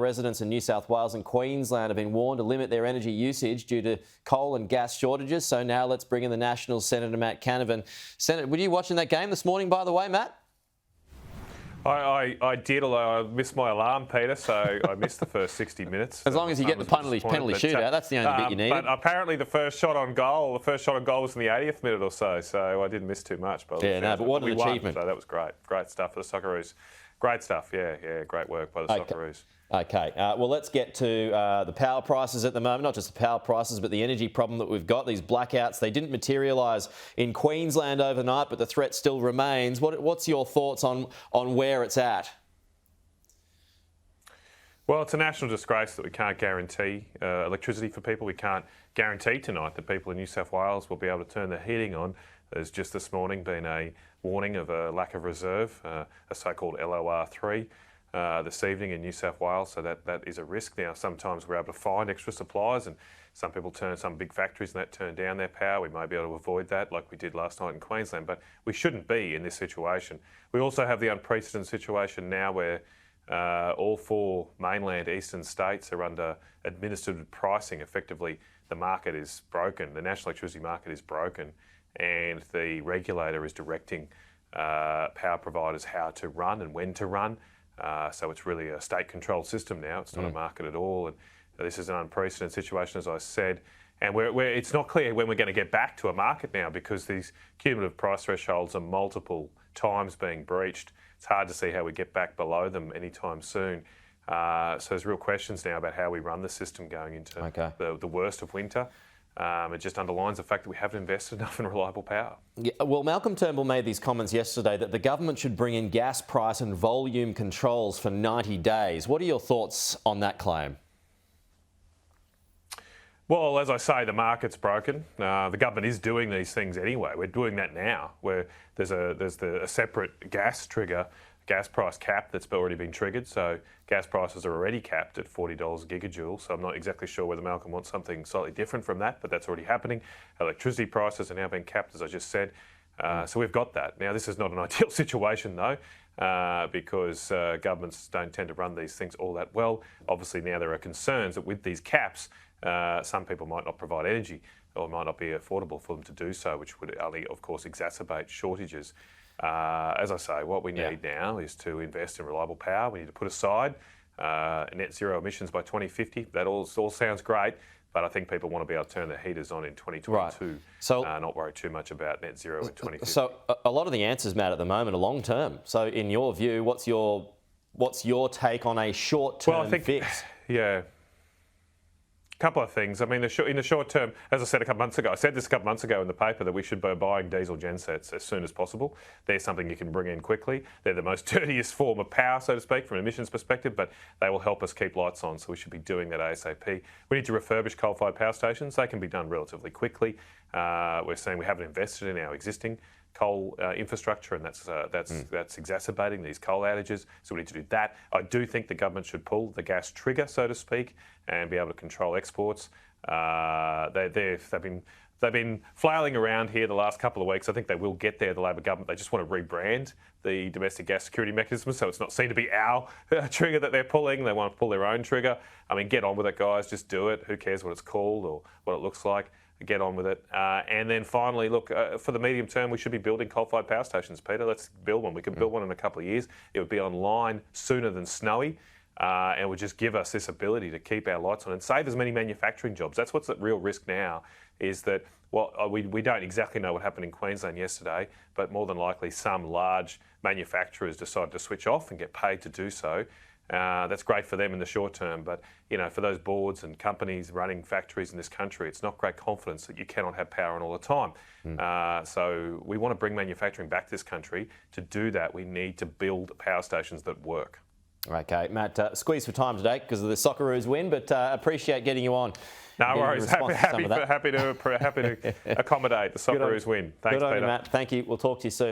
Residents in New South Wales and Queensland have been warned to limit their energy usage due to coal and gas shortages. So now let's bring in the Nationals' Senator Matt Canavan. Senator, were you watching that game this morning, by the way, Matt? I did, although I missed my alarm, Peter, so I missed the first 60 minutes. As long as you get the penalty shootout, that's the only bit you need. But apparently the first shot on goal was in the 80th minute or so I didn't miss too much. But what an achievement. So that was great. Great stuff for the Socceroos. Great stuff, yeah, great work by the Socceroos. Okay, well, let's get to the power prices at the moment. Not just the power prices, but the energy problem that we've got. These blackouts, they didn't materialise in Queensland overnight, but the threat still remains. What's your thoughts on where it's at? Well, it's a national disgrace that we can't guarantee electricity for people. We can't guarantee tonight that people in New South Wales will be able to turn their heating on. There's just this morning been a warning of a lack of reserve, a so-called LOR3. This evening in New South Wales, so that is a risk. Now, sometimes we're able to find extra supplies, and some big factories and that turn down their power. We may be able to avoid that like we did last night in Queensland, but we shouldn't be in this situation. We also have the unprecedented situation now where all 4 mainland eastern states are under administered pricing. Effectively, the market is broken. The national electricity market is broken, and the regulator is directing power providers how to run and when to run. So it's really a state-controlled system now. It's not a market at all. And this is an unprecedented situation, as I said. And it's not clear when we're going to get back to a market now, because these cumulative price thresholds are multiple times being breached. It's hard to see how we get back below them anytime soon. So there's real questions now about how we run the system going into the worst of winter. It just underlines the fact that we haven't invested enough in reliable power. Yeah, well, Malcolm Turnbull made these comments yesterday that the government should bring in gas price and volume controls for 90 days. What are your thoughts on that claim? Well, as I say, the market's broken. The government is doing these things anyway. We're doing that now, where there's a separate gas price cap that's already been triggered. So gas prices are already capped at $40 a gigajoule. So I'm not exactly sure whether Malcolm wants something slightly different from that, but that's already happening. Electricity prices are now being capped, as I just said. So we've got that. Now, this is not an ideal situation, though, because governments don't tend to run these things all that well. Obviously, now there are concerns that with these caps, some people might not provide energy, or it might not be affordable for them to do so, which would only, of course, exacerbate shortages. As I say, what we need now is to invest in reliable power. We need to put aside net zero emissions by 2050. That all sounds great, but I think people want to be able to turn their heaters on in 2022. Right. So, not worry too much about net zero in 2050. So a lot of the answers, Matt, at the moment are long term. So in your view, what's your take on a short-term fix? Yeah. Couple of things. I mean, in the short term, as I said a couple months ago, I said this a couple months ago in the paper that we should be buying diesel gensets as soon as possible. They're something you can bring in quickly. They're the most dirtiest form of power, so to speak, from an emissions perspective, but they will help us keep lights on, so we should be doing that ASAP. We need to refurbish coal-fired power stations. They can be done relatively quickly. We're saying we haven't invested in our existing coal infrastructure, and that's exacerbating these coal outages. So we need to do that. I do think the government should pull the gas trigger, so to speak, and be able to control exports. They've been flailing around here the last couple of weeks. I think they will get there, the Labor government. They just want to rebrand the domestic gas security mechanism, so it's not seen to be our trigger that they're pulling. They want to pull their own trigger. I mean, get on with it, guys. Just do it. Who cares what it's called or what it looks like? Get on with it. And then finally, look, for the medium term, we should be building coal-fired power stations, Peter. Let's build one. We could build one in a couple of years. It would be online sooner than snowy, and would just give us this ability to keep our lights on and save as many manufacturing jobs. That's what's at real risk now, is that we don't exactly know what happened in Queensland yesterday, but more than likely some large manufacturers decided to switch off and get paid to do so. That's great for them in the short term, but for those boards and companies running factories in this country, it's not great confidence that you cannot have power on all the time. So we want to bring manufacturing back to this country. To do that, we need to build power stations that work. Okay, Matt, squeeze for time today because of the Socceroos win, but appreciate getting you on. No worries. Happy to accommodate the Socceroos win. Thanks, Good on Peter. you, Matt. Thank you. We'll talk to you soon.